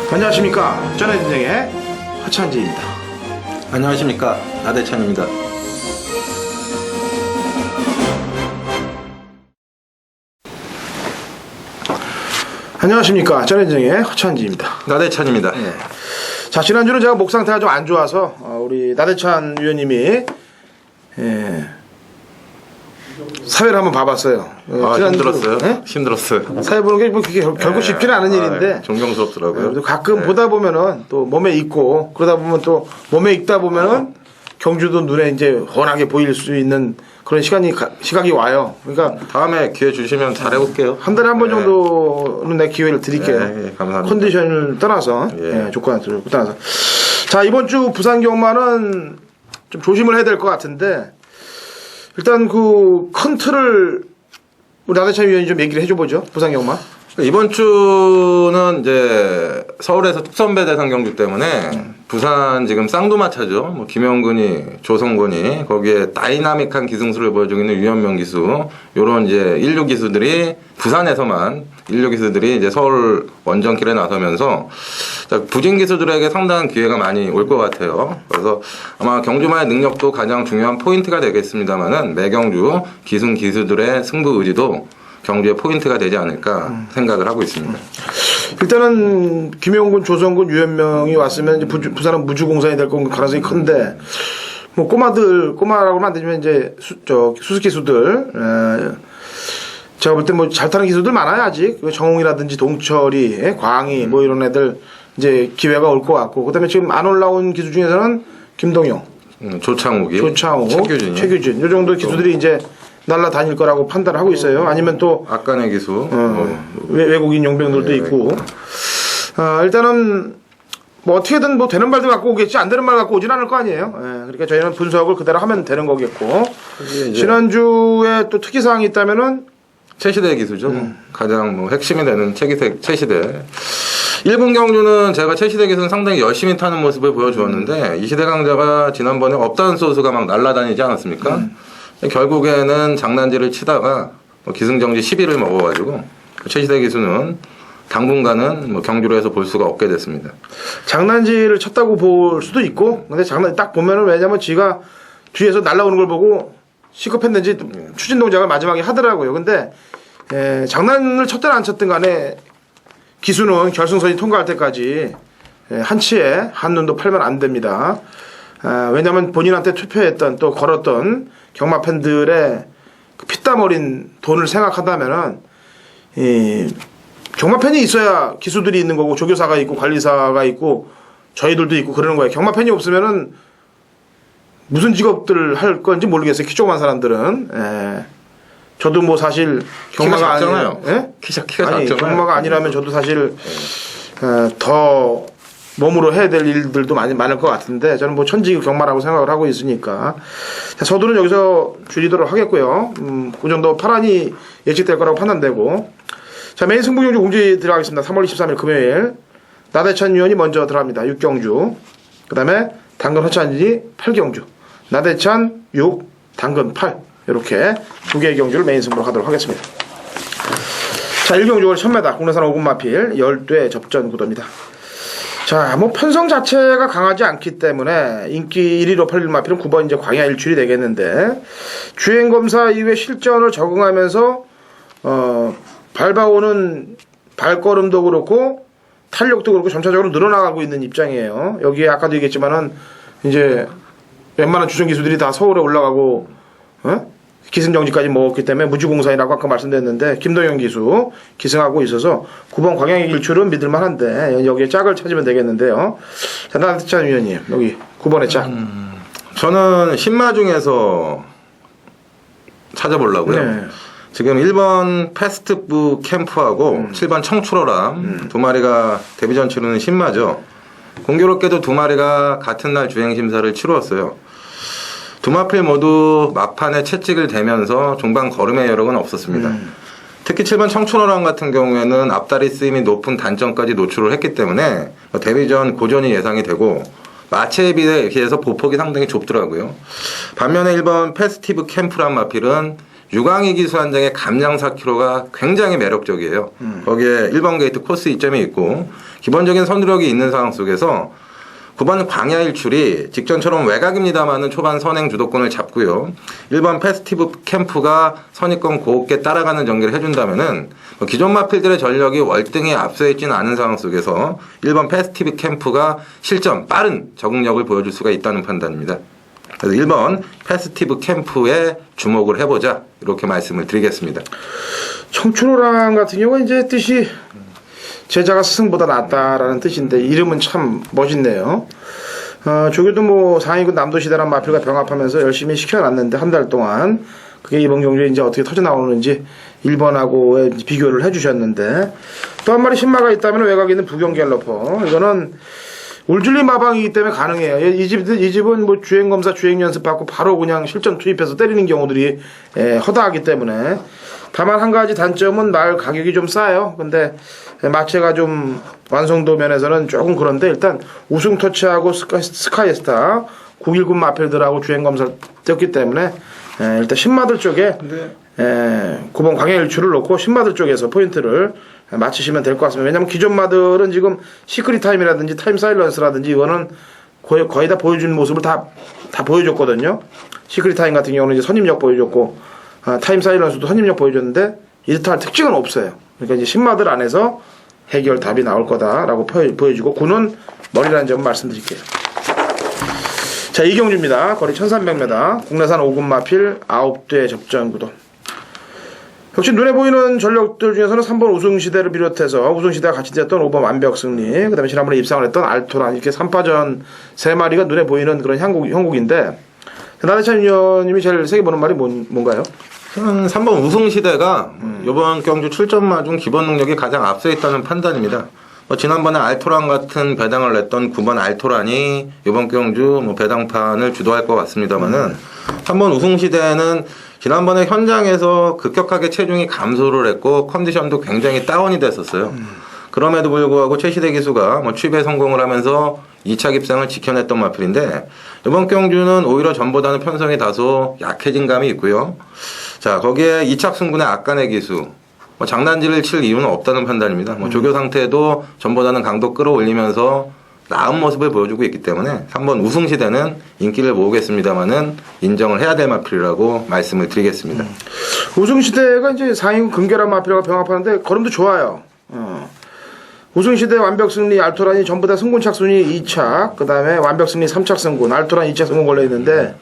안녕하십니까. 전해진정의 허찬지입니다. 안녕하십니까. 나대찬입니다. 안녕하십니까. 전해진정의 허찬지입니다. 나대찬입니다. 네. 자, 지난주는 제가 목 상태가 좀 안 좋아서 우리 나대찬 위원님이 사회를 한번 봐봤어요. 힘들었어요. 네? 힘들었어요. 사회 보는 게 뭐 그게 결코 쉽지는 않은 일인데 존경스럽더라고요. 가끔 보다 보면은 또 몸에 익고 그러다 보면 또 몸에 익다 보면은 경주도 눈에 이제 훤하게 보일 수 있는 그런 시각이 와요. 그러니까 다음에 기회 주시면 잘해볼게요. 한 달에 한 번 정도는 내 기회를 드릴게요. 네, 감사합니다. 컨디션을 떠나서 조건을 떠나서 자, 이번 주 부산 경마는 좀 조심을 해야 될 것 같은데 일단 그 큰 틀을 우리 나대찬 위원이 좀 얘기를 해줘보죠. 부산 경마. 이번 주는 이제 서울에서 특선배 대상 경주 때문에 부산 지금 쌍두마차죠. 뭐 김영근이, 조성근이 거기에 다이나믹한 기승수를 보여주고 있는 유현명 기수, 요런 이제 인류 기수들이 부산에서만 인류 기수들이 이제 서울 원정길에 나서면서 부진 기수들에게 상당한 기회가 많이 올 것 같아요. 그래서 아마 경주마의 능력도 가장 중요한 포인트가 되겠습니다만은 매경주 기승 기수들의 승부 의지도 경주의 포인트가 되지 않을까 생각을 하고 있습니다. 일단은 김영근, 조성근, 유현명이 왔으면 이제 부산은 무주공산이 될 가능성이 큰데 뭐 꼬마라고는 안 되지만 이제 수습 기수들 제가 볼 때 뭐 잘 타는 기수들 많아요 아직. 정웅이라든지 동철이, 광희 뭐 이런 애들 이제 기회가 올 것 같고 그다음에 지금 안 올라온 기수 중에서는 김동영, 조창욱, 최규진 이 정도 기수들이 이제 날라다닐 거라고 판단을 하고 있어요. 아니면 또 악간의 기수, 외국인 용병들도 있고. 일단은 뭐 어떻게든 뭐 되는 말도 갖고 오겠지 안 되는 말 갖고 오진 않을 거 아니에요. 그러니까 저희는 분석을 그대로 하면 되는 거겠고. 지난주에 또 특이사항이 있다면은 최시대 기수죠. 가장 뭐 핵심이 되는 최시대. 1군 경주는 제가 최시대 기수는 상당히 열심히 타는 모습을 보여주었는데 이시대 강자가 지난번에 업다운 소수가 막 날아다니지 않았습니까? 결국에는 장난질을 치다가 기승정지 10위를 먹어가지고 최시대 기수는 당분간은 뭐 경주로에서 볼 수가 없게 됐습니다. 장난질을 쳤다고 볼 수도 있고, 근데 장난 딱 보면은 왜냐면 지가 뒤에서 날아오는 걸 보고 시급했는지 추진 동작을 마지막에 하더라고요. 근데 장난을 쳤든 안 쳤든 간에 기수는 결승선이 통과할 때까지 한치의 한눈도 팔면 안 됩니다. 왜냐면 본인한테 투표했던 또 걸었던 경마 팬들의 그 피땀 어린 돈을 생각한다면은 경마 팬이 있어야 기수들이 있는 거고 조교사가 있고 관리사가 있고 저희들도 있고 그러는 거예요. 경마 팬이 없으면은 무슨 직업들 할 건지 모르겠어요. 키 조그만 사람들은. 저도 뭐 사실 경마가 아니잖아요. 키가 작잖아요. 경마가 아니라면 저도 사실 더 몸으로 해야 될 일들도 많을 것 같은데 저는 뭐 천지 경마라고 생각을 하고 있으니까 자, 서두는 여기서 줄이도록 하겠고요. 그 정도 파란이 예측될 거라고 판단되고 자, 메인 승부경주 공지 들어가겠습니다. 3월 23일 금요일 나대찬 위원이 먼저 들어갑니다. 6경주 그 다음에 당근 허찬지 8경주 나대찬 6 당근 8 이렇게 두 개의 경주를 메인 승부로 하도록 하겠습니다. 자, 1경주 1000m 국내산 5군 마필 10대 접전 구도입니다. 자, 뭐 편성 자체가 강하지 않기 때문에 인기 1위로 팔릴 마필은 9번 이제 광야 일출이 되겠는데 주행 검사 이후에 실전을 적응하면서 밟아오는 발걸음도 그렇고 탄력도 그렇고 점차적으로 늘어나가고 있는 입장이에요. 여기에 아까도 얘기했지만은 이제 웬만한 주전 기수들이 다 서울에 올라가고 기승정지까지 먹었기 때문에 무주공산이라고 아까 말씀드렸는데 김동영 기수 기승하고 있어서 9번 광양의 일출은 믿을만한데 여기에 짝을 찾으면 되겠는데요. 자, 나대찬 위원님 여기 9번의 짝. 저는 신마 중에서 찾아보려고요. 네. 지금 1번 패스트북 캠프하고 7번 청출어람 두 마리가 데뷔전 치르는 신마죠. 공교롭게도 두 마리가 같은 날 주행 심사를 치루었어요. 두 마필 모두 막판에 채찍을 대면서 종방 걸음의 여력은 없었습니다. 특히 7번 청춘어람 같은 경우에는 앞다리 쓰임이 높은 단점까지 노출을 했기 때문에 데뷔전 고전이 예상이 되고 마체에 비해서 보폭이 상당히 좁더라고요. 반면에 1번 페스티브 캠프란 마필은 유광희 기수 한장의 감량 4km가 굉장히 매력적이에요. 거기에 1번 게이트 코스 이점이 있고 기본적인 선두력이 있는 상황 속에서 9번 광야 일출이 직전처럼 외곽입니다만은 초반 선행 주도권을 잡고요. 1번 페스티브 캠프가 선입권 곱게 따라가는 전개를 해준다면은 기존 마필들의 전력이 월등히 앞서 있지는 않은 상황 속에서 1번 페스티브 캠프가 실전 빠른 적응력을 보여줄 수가 있다는 판단입니다. 그래서 1번 페스티브 캠프에 주목을 해보자 이렇게 말씀을 드리겠습니다. 청춘호랑 같은 경우는 이제 뜻이 제자가 스승보다 낫다라는 뜻인데 이름은 참 멋있네요. 저기도 뭐 상위군 남도시대란 마필과 병합하면서 열심히 시켜놨는데 한 달 동안 그게 이번 경주에 이제 어떻게 터져 나오는지 1번하고의 비교를 해주셨는데 또 한 마리 신마가 있다면 외곽에 있는 부경 갤러퍼 이거는 울줄리 마방이기 때문에 가능해요. 이 집은 뭐 주행검사 주행 연습받고 바로 그냥 실전 투입해서 때리는 경우들이 허다하기 때문에 다만 한 가지 단점은 말 가격이 좀 싸요. 근데 마체가 좀 완성도 면에서는 조금 그런데 일단 우승 터치하고 스카이스타 919 마필들하고 주행검사를 떴기 때문에 일단 신마들 쪽에 9번 광해일출을 놓고 신마들 쪽에서 포인트를 맞추시면 될 것 같습니다. 왜냐면 기존 마들은 지금 시크릿 타임이라든지 타임 사일런스라든지 이거는 거의 다 보여주는 모습을 다 보여줬거든요. 시크릿 타임 같은 경우는 이제 선임력 보여줬고 타임 사일런스도 선임력 보여줬는데 이렇다 특징은 없어요. 그러니까 이제 신마들 안에서 해결 답이 나올 거다라고 보여주고 9는 머리라는 점 말씀드릴게요. 자, 이경주입니다. 거리 1300m 국내산 5군 마필 9대 접전 구도. 역시 눈에 보이는 전력들 중에서는 3번 우승시대를 비롯해서 우승시대가 같이 됐던 5번 완벽승리, 그 다음에 지난번에 입상을 했던 알토란, 이렇게 3파전 3마리가 눈에 보이는 그런 형국인데, 나대찬 위원님이 제일 세게 보는 말이 뭔가요? 저는 3번 우승시대가 이번 경주 출전마 중 기본 능력이 가장 앞서 있다는 판단입니다. 지난번에 알토란 같은 배당을 냈던 9번 알토란이 이번 경주 배당판을 주도할 것 같습니다만은 3번 우승시대는 지난번에 현장에서 급격하게 체중이 감소를 했고 컨디션도 굉장히 다운이 됐었어요. 그럼에도 불구하고 최시대 기수가 취입에 성공을 하면서 2차 입상을 지켜냈던 마필인데 이번 경주는 오히려 전보다는 편성이 다소 약해진 감이 있고요. 자, 거기에 2착 승군의 악간의 기수 장단지를 칠 이유는 없다는 판단입니다. 조교 상태도 전보다는 강도 끌어올리면서 나은 모습을 보여주고 있기 때문에 3번 우승시대는 인기를 모으겠습니다만은 인정을 해야 될 마필이라고 말씀을 드리겠습니다. 우승시대가 이제 상위군 금결한 마필과 병합하는데 걸음도 좋아요. 우승시대 완벽승리 알토란이 전부 다 승군 착순이 2착, 그 다음에 완벽승리 3착 승군, 알토란 2착 승군 걸려있는데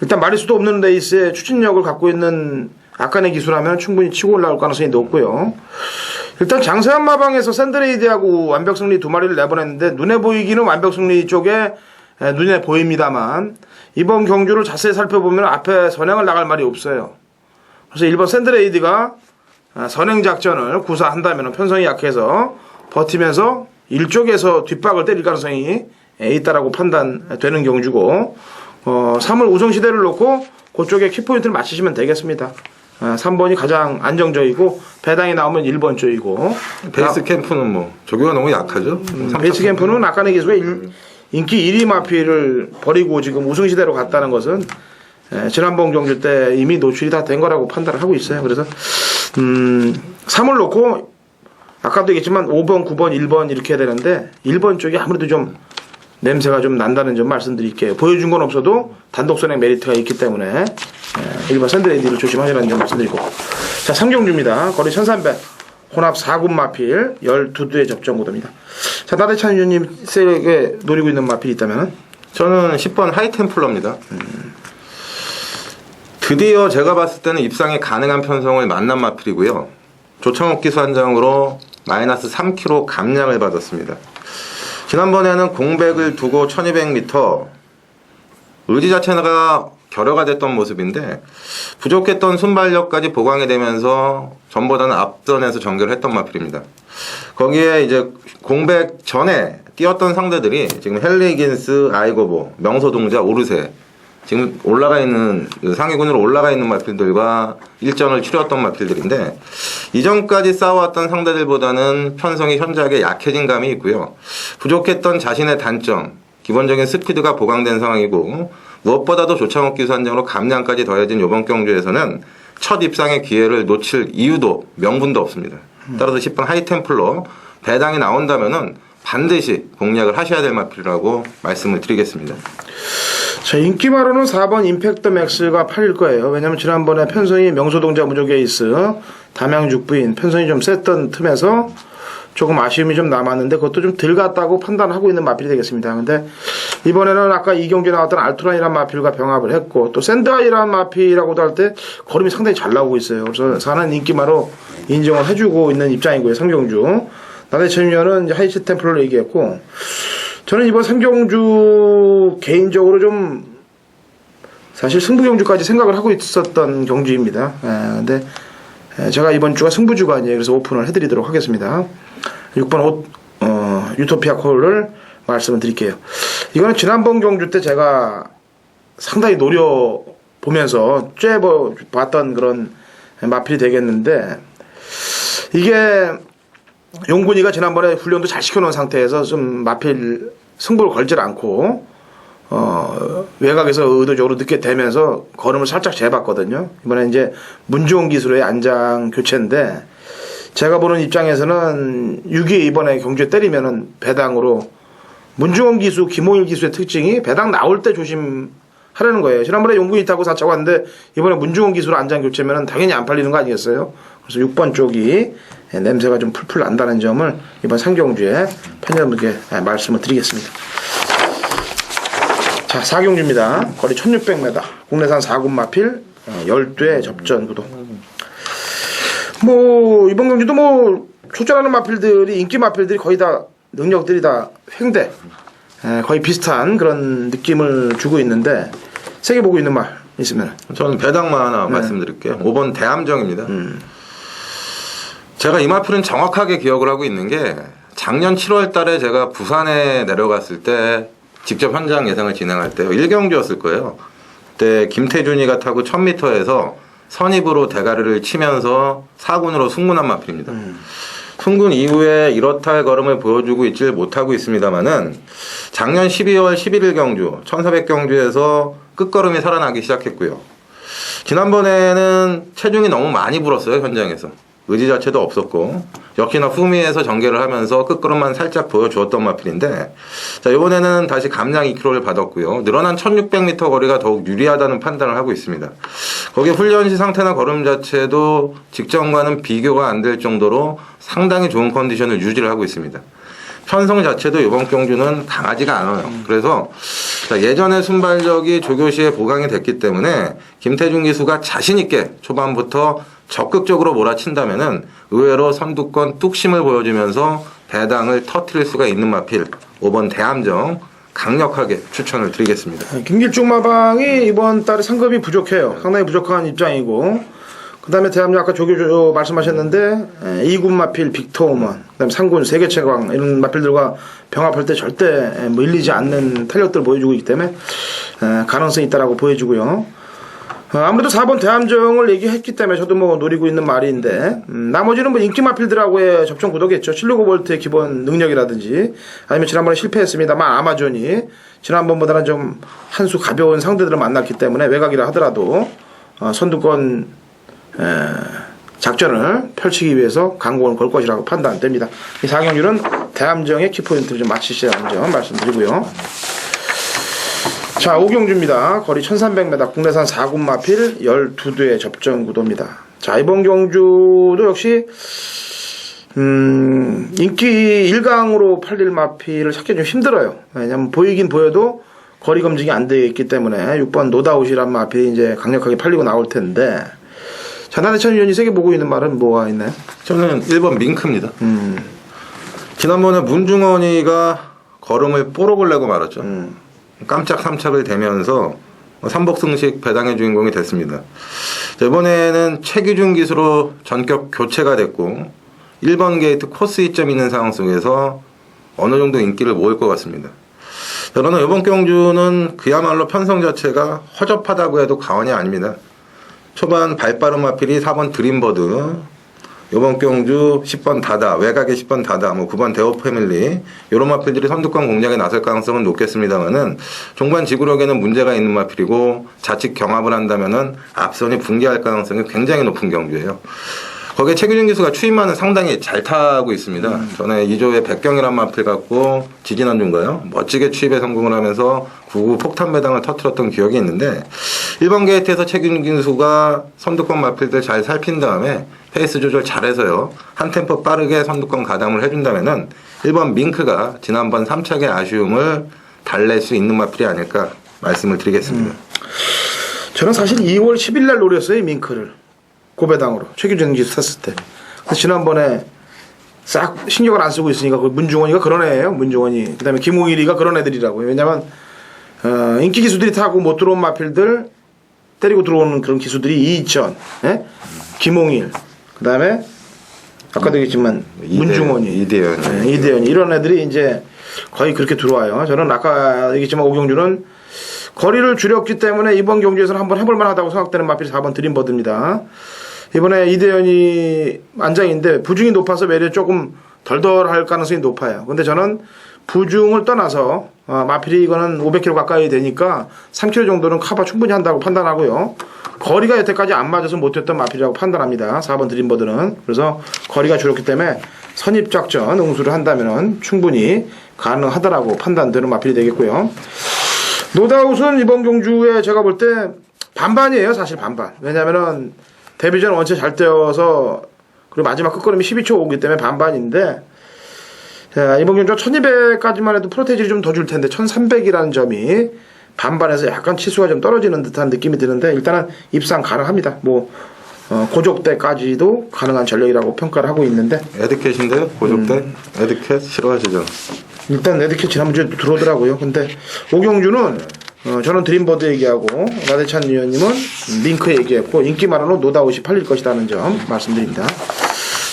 일단 마리수도 없는 레이스에 추진력을 갖고 있는 악간의 기수라면 충분히 치고 올라올 가능성이 높고요. 일단 장세한 마방에서 샌드레이드하고 완벽승리 2마리를 내보냈는데 눈에 보이기는 완벽승리 쪽에 눈에 보입니다만 이번 경주를 자세히 살펴보면 앞에 선행을 나갈 말이 없어요. 그래서 1번 샌드레이드가 선행 작전을 구사한다면 편성이 약해서 버티면서 일쪽에서 뒷박을 때릴 가능성이 있다라고 판단되는 경주고 3월 우승시대를 놓고 그쪽에 키포인트를 맞추시면 되겠습니다. 3번이 가장 안정적이고 배당이 나오면 1번 쪽이고 베이스 캠프는 조교가 너무 약하죠. 베이스 캠프는 아까의 기수가 인기 1위 마필을 버리고 지금 우승시대로 갔다는 것은 지난번 경주 때 이미 노출이 다 된 거라고 판단을 하고 있어요. 그래서 3을 놓고 아까도 얘기했지만 5번, 9번, 1번 이렇게 해야 되는데 1번 쪽이 아무래도 좀 냄새가 좀 난다는 점 말씀드릴게요. 보여준 건 없어도 단독 선행 메리트가 있기 때문에 1번 샌드레이드를 조심하시라는 점 말씀드리고 자, 3경주입니다. 거리 1300 혼합 4군 마필 12두의 접전 구도입니다. 자, 나대찬 위원님 세게 노리고 있는 마필이 있다면 저는 10번 하이템플러입니다. 드디어 제가 봤을 때는 입상이 가능한 편성을 만난 마필이고요. 조창욱 기수 한장으로 마이너스 3kg 감량을 받았습니다. 지난번에는 공백을 두고 1200m 의지 자체가 결여가 됐던 모습인데 부족했던 순발력까지 보강이 되면서 전보다는 앞선에서 전개를 했던 마필입니다. 거기에 이제 공백 전에 뛰었던 상대들이 지금 헬리긴스, 아이고보, 명소동자, 오르세 지금 올라가 있는 상위군으로 올라가 있는 마필들과 일전을 치렀던 마필들인데 이전까지 싸워왔던 상대들보다는 편성이 현저하게 약해진 감이 있고요. 부족했던 자신의 단점, 기본적인 스피드가 보강된 상황이고 무엇보다도 조창욱 기수 한정으로 감량까지 더해진 이번 경주에서는 첫 입상의 기회를 놓칠 이유도 명분도 없습니다. 따라서 10번 하이템플러 배당이 나온다면은 반드시 공략을 하셔야 될 마필이라고 말씀을 드리겠습니다. 자, 인기마로는 4번 임팩트 맥스가 팔릴 거예요. 왜냐면 지난번에 편성이 명소동자 무조게이스, 담양죽부인 편성이 좀 셌던 틈에서 조금 아쉬움이 좀 남았는데 그것도 좀 덜 갔다고 판단하고 있는 마필이 되겠습니다. 근데 이번에는 아까 이경주에 나왔던 알토란이라는 마필과 병합을 했고 또 샌드아이라는 마필이라고도 할 때 걸음이 상당히 잘 나오고 있어요. 그래서 사는 인기마로 인정을 해주고 있는 입장이고요. 상경주. 나대 천유년은 이제 하이츠 템플러를 얘기했고 저는 이번 상경주 개인적으로 좀 사실 승부 경주까지 생각을 하고 있었던 경주입니다. 근데 제가 이번 주가 승부주가 아니에요. 그래서 오픈을 해드리도록 하겠습니다. 6번 유토피아 콜을 말씀을 드릴게요. 이거는 지난번 경주 때 제가 상당히 노려보면서 쬐봤던 그런 마필이 되겠는데 이게 용군이가 지난번에 훈련도 잘 시켜놓은 상태에서 좀 마필 승부를 걸질 않고 외곽에서 의도적으로 늦게 되면서 걸음을 살짝 재봤거든요. 이번에 이제 문주원 기수로의 안장 교체인데 제가 보는 입장에서는 6위 이번에 경주에 때리면은 배당으로 문주원 기수, 김호일 기수의 특징이 배당 나올 때 조심하라는 거예요. 지난번에 용군이 타고 4차 왔는데 이번에 문주원 기수로 안장 교체면은 당연히 안 팔리는 거 아니겠어요? 그래서 6번 쪽이 냄새가 좀 풀풀 난다는 점을 이번 상경주에 팬여러분께 말씀을 드리겠습니다. 자, 4경주입니다. 거리 1600m. 국내산 4군 마필 12회 접전 구도. 뭐 이번 경주도 뭐 출전하는 마필들이 인기 마필들이 거의 다 능력들이 다 횡대 거의 비슷한 그런 느낌을 주고 있는데 세게 보고 있는 말 있으면 저는 배당만 하나 말씀드릴게요. 5번 대함정입니다. 제가 이 마필은 정확하게 기억을 하고 있는 게 작년 7월 달에 제가 부산에 내려갔을 때 직접 현장 예상을 진행할 때 1경주였을 거예요. 그때 김태준이가 타고 1000m에서 선입으로 대가리를 치면서 4군으로 승군한 마필입니다. 승군 이후에 이렇다 할 걸음을 보여주고 있질 못하고 있습니다만은 작년 12월 11일 경주 1400경주에서 끝걸음이 살아나기 시작했고요. 지난번에는 체중이 너무 많이 불었어요. 현장에서. 의지 자체도 없었고 역시나 후미에서 전개를 하면서 끝걸음만 살짝 보여주었던 마필인데 자 이번에는 다시 감량 2kg를 받았고요. 늘어난 1600m 거리가 더욱 유리하다는 판단을 하고 있습니다. 거기에 훈련 시 상태나 걸음 자체도 직전과는 비교가 안 될 정도로 상당히 좋은 컨디션을 유지를 하고 있습니다. 편성 자체도 이번 경주는 강하지가 않아요. 그래서 예전의 순발력이 조교시에 보강이 됐기 때문에 김태준 기수가 자신있게 초반부터 적극적으로 몰아친다면은 의외로 선두권 뚝심을 보여주면서 배당을 터트릴 수가 있는 마필 5번 대함정 강력하게 추천을 드리겠습니다. 김길중 마방이 이번 달에 상금이 부족해요. 상당히 부족한 입장이고 그 다음에 대함정 아까 조교 말씀하셨는데 2군 마필 빅토우먼 그 다음에 3군 세계최강 이런 마필들과 병합할 때 절대 밀리지 않는 탄력들을 보여주고 있기 때문에 가능성이 있다라고 보여주고요. 아무래도 4번 대함정을 얘기했기 때문에 저도 뭐 노리고 있는 말인데 나머지는 뭐 인기 마필들하고의 접전 구도겠죠. 765V의 기본 능력이라든지 아니면 지난번에 실패했습니다만 아마존이 지난번보다는 좀 한 수 가벼운 상대들을 만났기 때문에 외곽이라 하더라도 선두권 작전을 펼치기 위해서 강공을 걸 것이라고 판단됩니다. 이 4경주는 대함정의 키포인트를 좀 맞추시라는 점 말씀드리고요. 자, 5경주입니다. 거리 1300m 국내산 4군 마필 12대 접전 구도입니다. 자, 이번 경주도 역시 인기 1강으로 팔릴 마필을 찾기 좀 힘들어요. 왜냐면 보이긴 보여도 거리 검증이 안 되어 있기 때문에 6번 노다웃이란 마필이 이제 강력하게 팔리고 나올 텐데 자, 나대천 위원이 세게 보고 있는 말은 뭐가 있나요? 저는 1번 밍크입니다. 지난번에 문중원이가 걸음을 뽀록을 내고 말았죠. 깜짝 3착을 대면서 삼복승식 배당의 주인공이 됐습니다. 이번에는 최기준 기수로 전격 교체가 됐고 1번 게이트 코스 이점 있는 상황 속에서 어느 정도 인기를 모을 것 같습니다. 저는 이번 경주는 그야말로 편성 자체가 허접하다고 해도 과언이 아닙니다. 초반 발빠른 마필이 4번 드림버드 이번 경주 10번 다다, 외곽의 10번 다다, 뭐 9번 대호 패밀리 이런 마필들이 선두권 공략에 나설 가능성은 높겠습니다만은 종반 지구력에는 문제가 있는 마필이고 자칫 경합을 한다면은 앞선이 붕괴할 가능성이 굉장히 높은 경주예요. 거기에 최규진 기수가 추임만은 상당히 잘 타고 있습니다. 전에 2조의 백경이란 마필 갖고 지지난주인가요? 멋지게 추입에 성공을 하면서 9구 폭탄 배당을 터뜨렸던 기억이 있는데 1번 게이트에서 최규진 기수가 선두권 마필들 잘 살핀 다음에 페이스 조절 잘해서요. 한 템포 빠르게 선두권 가담을 해준다면은 1번 밍크가 지난번 3착의 아쉬움을 달랠 수 있는 마필이 아닐까 말씀을 드리겠습니다. 저는 사실 2월 10일 날 노렸어요, 이 밍크를. 고배당으로 최규진 기수 탔을 때. 그래서 지난번에 싹 신경을 안 쓰고 있으니까 그 문중원이가 그런 애예요. 문중원이. 그다음에 김웅일이가 그런 애들이라고요. 왜냐면 인기 기수들이 타고 못 들어온 마필들 때리고 들어오는 그런 기수들이 이천, 예? 김웅일, 그다음에 아까도 얘기했지만 문중원이, 이대현이 이런 애들이 이제 거의 그렇게 들어와요. 저는 아까 얘기했지만 오경주는 거리를 줄였기 때문에 이번 경주에서는 한번 해볼 만하다고 생각되는 마필이 4번 드림버드입니다. 이번에 이대현이 안장인데 부중이 높아서 매력 조금 덜덜할 가능성이 높아요. 근데 저는 부중을 떠나서 마필이 이거는 500km 가까이 되니까 3km 정도는 커버 충분히 한다고 판단하고요. 거리가 여태까지 안 맞아서 못했던 마필이라고 판단합니다. 4번 드림버드는. 그래서 거리가 줄었기 때문에 선입작전 응수를 한다면 충분히 가능하다라고 판단되는 마필이 되겠고요. 노다웃은 이번 경주에 제가 볼 때 반반이에요. 사실 반반. 왜냐면은 데뷔전 원체 잘 뛰어서 그리고 마지막 끝걸음이 12초 오기 때문에 반반인데, 자, 이번 경주 1200까지만 해도 프로테이지를 좀 더 줄 텐데 1300이라는 점이 반반에서 약간 치수가 좀 떨어지는 듯한 느낌이 드는데 일단은 입상 가능합니다. 뭐 고족대까지도 가능한 전력이라고 평가를 하고 있는데. 에드캣인데요? 고족대? 에드캣 싫어하시죠? 일단 에드캣 지난주에 들어오더라고요. 근데 오경주는 저는 드림버드 얘기하고 나대찬 위원님은 밍크 얘기했고 인기 많아로 노다웃이 팔릴 것이라는 점 말씀드립니다.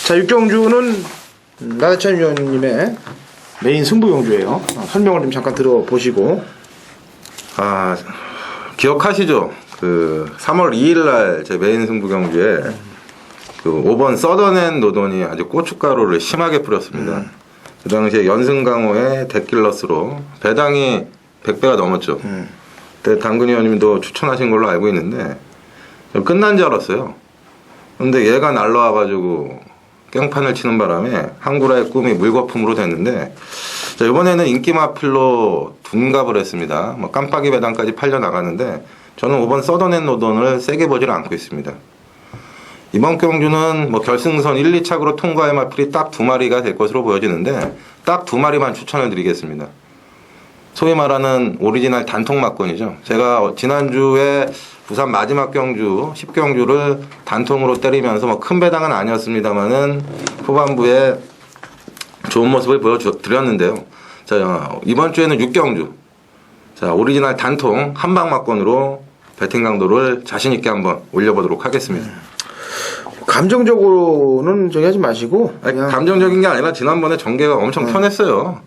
자, 6경주는 나대찬 위원님의 메인 승부 경주예요. 설명을 좀 잠깐 들어보시고. 기억하시죠? 그 3월 2일 날 제 메인 승부 경주에 그 5번 서던앤 노던이 아주 고춧가루를 심하게 뿌렸습니다. 그 당시에 연승 강호의 데킬러스로 배당이 100배가 넘었죠. 그때 당근이 형님도 추천하신 걸로 알고 있는데 끝난 줄 알았어요. 근데 얘가 날라와가지고 깽판을 치는 바람에 한구라의 꿈이 물거품으로 됐는데, 자, 이번에는 인기 마필로 둔갑을 했습니다. 뭐 깜빡이 배당까지 팔려 나가는데 저는 5번 서던앤 노던을 세게 보지를 않고 있습니다. 이번 경주는 뭐 결승선 1, 2착으로 통과할 마필이 딱 2마리가 될 것으로 보여지는데 딱 2마리만 추천을 드리겠습니다. 소위 말하는 오리지널 단통 막건이죠. 제가 지난주에 부산 마지막 경주 10경주를 단통으로 때리면서 뭐 큰 배당은 아니었습니다만은 후반부에 좋은 모습을 보여드렸는데요. 자, 이번 주에는 6경주, 자, 오리지널 단통 한방 막건으로 배팅 강도를 자신 있게 한번 올려보도록 하겠습니다. 감정적으로는 저기 하지 마시고. 아니, 감정적인 게 아니라 지난번에 전개가 엄청 편했어요.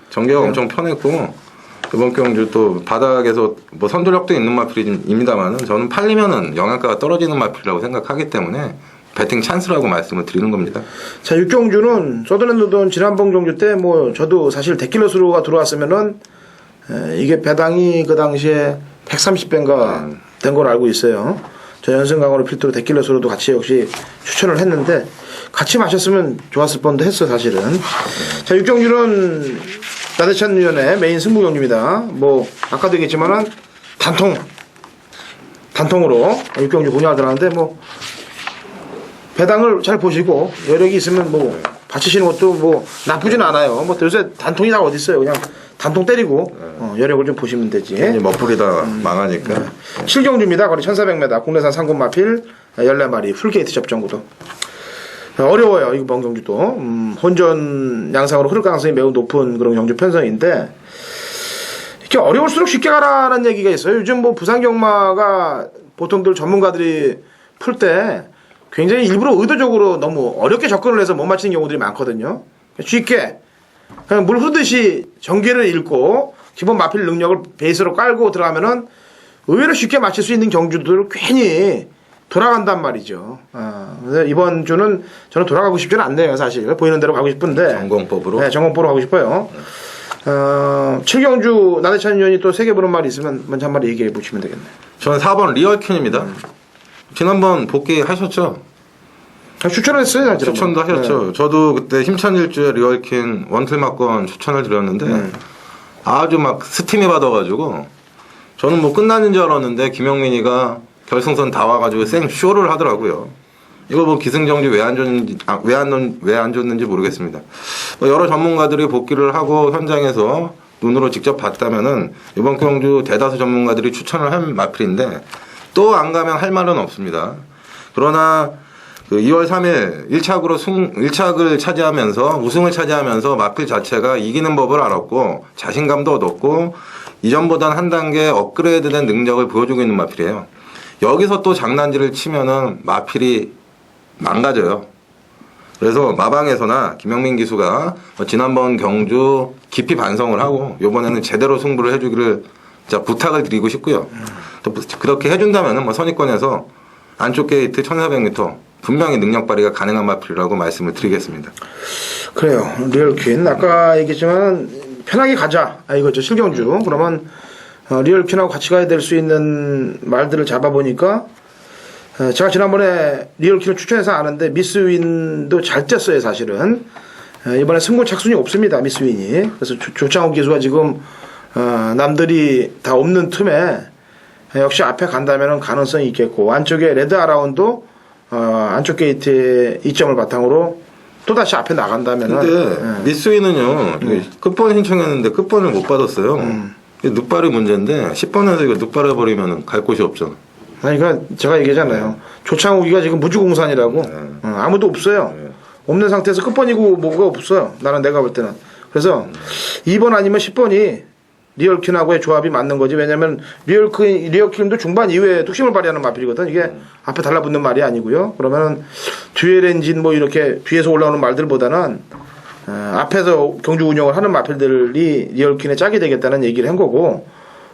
전개가 엄청 편했고 이번 경주 또 바닥에서 뭐 선두력도 있는 마필입니다만은 저는 팔리면은 영양가가 떨어지는 마필이라고 생각하기 때문에 배팅 찬스라고 말씀을 드리는 겁니다. 자, 6경주는 서든랜드던 지난번 경주 때 뭐 저도 사실 데킬러스로가 들어왔으면은 이게 배당이 그 당시에 130배인가 된 걸 알고 있어요. 저 연승 강호를 필두로 데킬러스로도 같이 역시 추천을 했는데 같이 마셨으면 좋았을 뻔도 했어 사실은. 자, 6경주는 나대찬 위원의 메인 승부 경주입니다. 뭐 아까도 얘기했지만은 단통으로 6경주 공략을 들어가는데 뭐 배당을 잘 보시고 여력이 있으면 뭐 받치시는 것도 뭐 나쁘진 않아요. 뭐 요새 단통이 다 어디 있어요. 그냥 단통 때리고 여력을 좀 보시면 되지. 멋부리다 망하니까. 7경주입니다. 거리 1400m 국내산 상금 마필 14마리 풀게이트 접전구도. 어려워요. 이번 경주도. 혼전 양상으로 흐를 가능성이 매우 높은 그런 경주 편성인데 이렇게 어려울수록 쉽게 가라는 얘기가 있어요. 요즘 뭐 부산 경마가 보통들 전문가들이 풀 때 굉장히 일부러 의도적으로 너무 어렵게 접근을 해서 못 맞히는 경우들이 많거든요. 쉽게 그냥 물 흐르듯이 전개를 읽고 기본 마필 능력을 베이스로 깔고 들어가면은 의외로 쉽게 맞힐 수 있는 경주들을 괜히 돌아간단 말이죠. 그래서 이번 주는 저는 돌아가고 싶지는 않네요, 사실. 보이는 대로 가고 싶은데. 전공법으로? 네, 전공법으로 가고 싶어요. 7경주 나대찬 의원이 또 세게 보는 말이 있으면 먼저 한 마디 얘기해 보시면 되겠네요. 저는 4번 리얼킨입니다. 지난번 복귀하셨죠? 추천을 했어요, 사실은. 추천도 하셨죠. 네. 저도 그때 힘찬일주에 리얼킨 원틀막권 추천을 드렸는데 아주 막 스팀이 받아가지고 저는 뭐 끝나는 줄 알았는데 김영민이가 결승선 다 와가지고 생 쇼를 하더라고요. 이거 뭐 기승전결 왜 안 줬는지 모르겠습니다. 뭐 여러 전문가들이 복귀를 하고 현장에서 눈으로 직접 봤다면은 이번 경주 대다수 전문가들이 추천을 한 마필인데 또 안 가면 할 말은 없습니다. 그러나 그 2월 3일 1착을 차지하면서 우승을 차지하면서 마필 자체가 이기는 법을 알았고 자신감도 얻었고 이전보다는 한 단계 업그레이드된 능력을 보여주고 있는 마필이에요. 여기서 또 장난질을 치면은 마필이 망가져요. 그래서 마방에서나 김영민 기수가 지난번 경주 깊이 반성을 하고 이번에는 제대로 승부를 해주기를 진짜 부탁을 드리고 싶고요. 또 그렇게 해준다면은 뭐 선입권에서 안쪽 게이트 1400m 분명히 능력 발휘가 가능한 마필이라고 말씀을 드리겠습니다. 그래요. 리얼퀸 아까 얘기했지만 편하게 가자. 이거죠. 실경주. 그러면 리얼퀸하고 같이 가야 될 수 있는 말들을 잡아보니까 제가 지난번에 리얼퀸을 추천해서 아는데 미스윈도 잘 뛰었어요, 사실은. 이번에 승부 착순이 없습니다, 미스윈이. 그래서 조창욱 기수가 지금 남들이 다 없는 틈에 역시 앞에 간다면 가능성이 있겠고 안쪽에 레드 아라운도 안쪽 게이트의 이점을 바탕으로 또다시 앞에 나간다면은. 근데 미스위는요 끝번 신청했는데 끝번을 못 받았어요. 이게 늑발이 문제인데 10번에서 이거 늑발해버리면 갈 곳이 없잖아. 아니, 그러니까 제가 얘기하잖아요. 조창욱이가 지금 무주공산이라고. 아무도 없어요. 없는 상태에서 끝번이고 뭐가 없어요. 내가 볼 때는. 그래서 2번 아니면 10번이 리얼킨하고의 조합이 맞는 거지. 왜냐면 리얼킨도 중반 이후에 뚝심을 발휘하는 마필이거든. 이게 앞에 달라붙는 말이 아니고요. 그러면은 듀얼 엔진 뭐 이렇게 뒤에서 올라오는 말들보다는 앞에서 경주 운영을 하는 마필들이 리얼킨에 짝이 되겠다는 얘기를 한 거고,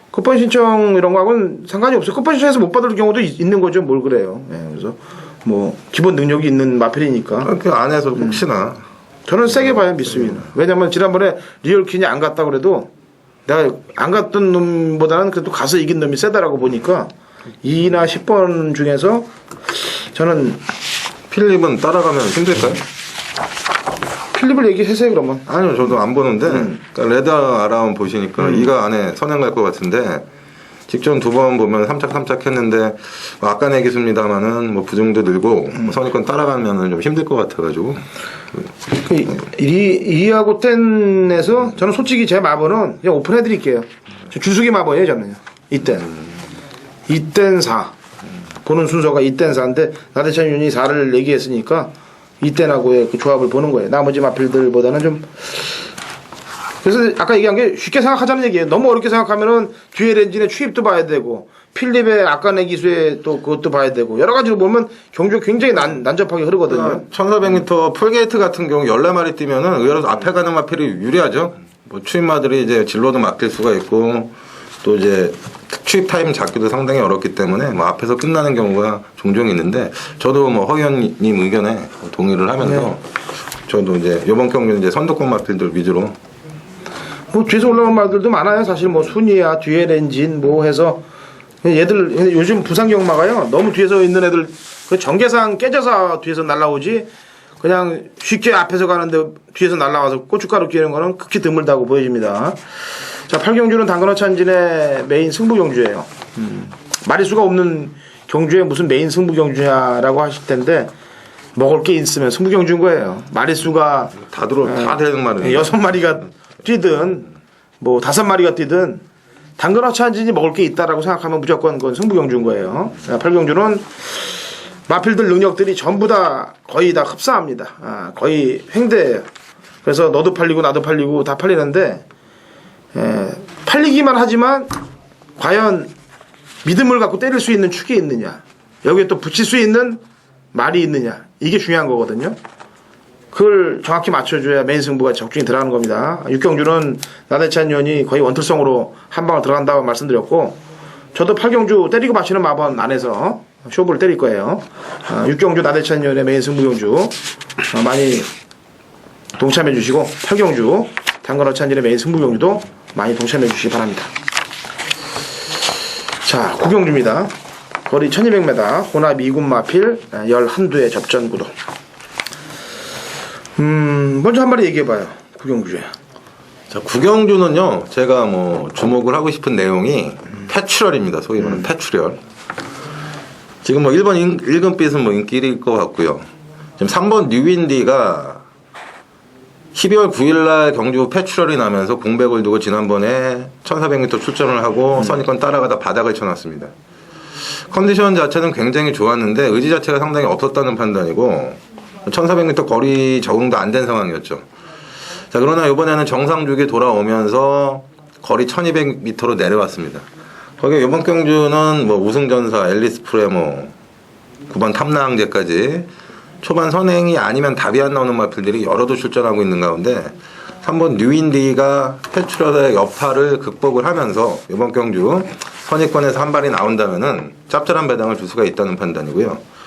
끝번 신청 이런 거하고는 상관이 없어요. 끝번 신청해서 못 받을 경우도 있는 거죠. 뭘 그래요. 그래서 뭐 기본 능력이 있는 마필이니까. 그 안에서 혹시나. 저는 세게 봐요, 미스위는. 왜냐면 지난번에 리얼킨이 안 갔다 그래도 내가 안 갔던 놈보다는 그래도 가서 이긴 놈이 세다라고 보니까 2나 10번 중에서 저는 필립은 따라가면 힘들까요? 필립을 얘기해주세요, 그러면. 아니요, 저도 안 보는데 그러니까 레드 아라운 보시니까 이가 안에 선행 갈 것 같은데 직전 2번 보면 3착 했는데 뭐 아까 내기습니다만은 뭐 부중도 늘고 뭐 선입권 따라가면은 좀 힘들 것 같아가지고. 이하고 땐에서 저는 솔직히 제 마번은 그냥 오픈해드릴게요. 주수기 마번이에요, 저는요. 이땐 4. 보는 순서가 이땐 4인데 나대찬 윤이 4를 얘기했으니까 이땐하고의 그 조합을 보는 거예요. 나머지 마필들보다는 좀. 그래서 아까 얘기한 게 쉽게 생각하자는 얘기예요. 너무 어렵게 생각하면은 듀얼 엔진의 추입도 봐야 되고 필립의 아까내 기수의 또 그것도 봐야 되고 여러 가지로 보면 경주가 굉장히 난접하게 흐르거든요. 1400m 풀게이트 같은 경우 14마리 뛰면은 의외로 앞에 가는 마필이 유리하죠. 뭐 추입마들이 이제 진로도 맡길 수가 있고 또 이제 추입 타임 잡기도 상당히 어렵기 때문에 뭐 앞에서 끝나는 경우가 종종 있는데 저도 뭐 허 의원님 의견에 동의를 하면서 저도 이제 이번 경기는 이제 선두권 마필들 위주로. 뭐 뒤에서 올라오는 말들도 많아요. 사실 뭐 순위야 듀얼 엔진 뭐 해서 얘들 요즘 부상 경마가요 너무 뒤에서 있는 애들 그 전개상 깨져서 뒤에서 날라오지 그냥 쉽게 앞에서 가는데 뒤에서 날라와서 고춧가루 끼는 거는 극히 드물다고 보여집니다. 자, 8경주는 당근어 찬진의 메인 승부 경주예요. 마리수가 없는 경주에 무슨 메인 승부 경주냐라고 하실 텐데 먹을 게 있으면 승부 경주인 거예요. 마리수가 다 되는 말은 6마리가 뛰든 뭐 5마리가 뛰든 당근어 찬진이 먹을 게 있다라고 생각하면 무조건 그건 승부 경주인 거예요. 8경주는 마필들 능력들이 전부 다 거의 다 흡사합니다. 거의 횡대예요. 그래서 너도 팔리고 나도 팔리고 다 팔리는데 팔리기만 하지만 과연 믿음을 갖고 때릴 수 있는 축이 있느냐, 여기에 또 붙일 수 있는 말이 있느냐, 이게 중요한 거거든요. 그걸 정확히 맞춰줘야 메인 승부가 적중이 들어가는 겁니다. 6경주는 나대찬 의원이 거의 원틀성으로 한 방을 들어간다고 말씀드렸고, 저도 8경주 때리고 마치는 마번 안에서 쇼부를 때릴 거예요. 육경주 나대찬 의원의 메인 승부경주 많이 동참해 주시고 8경주 당근어 찬진의 메인 승부경주도 많이 동참해 주시기 바랍니다. 자, 9경주입니다. 거리 1200m 혼합 2군 마필 11두의 접전 구도. 먼저 한 마리 얘기해봐요. 9경주에. 자, 구경주는요, 제가 뭐 주목을 하고 싶은 내용이 패출혈입니다. 소위 말하는 패출혈. 지금 뭐 1번 1금빛은 뭐 인기 1위일 것 같고요. 지금 3번 뉴윈디가 12월 9일날 경주 패출혈이 나면서 공백을 두고 지난번에 1400m 출전을 하고 선입권 따라가다 바닥을 쳐놨습니다. 컨디션 자체는 굉장히 좋았는데 의지 자체가 상당히 없었다는 판단이고 1400m 거리 적응도 안 된 상황이었죠. 자, 그러나 이번에는 정상주기 돌아오면서 거리 1200m로 내려왔습니다. 거기에 이번 경주는 뭐 우승전사, 앨리스 프레모, 9번 탐나항제까지 초반 선행이 아니면 답이 안 나오는 마필들이 여러도 출전하고 있는 가운데 3번 뉴인디가 패출혈의 여파를 극복을 하면서 이번 경주 선입권에서 한 발이 나온다면은 짭짤한 배당을 줄 수가 있다는 판단이고요.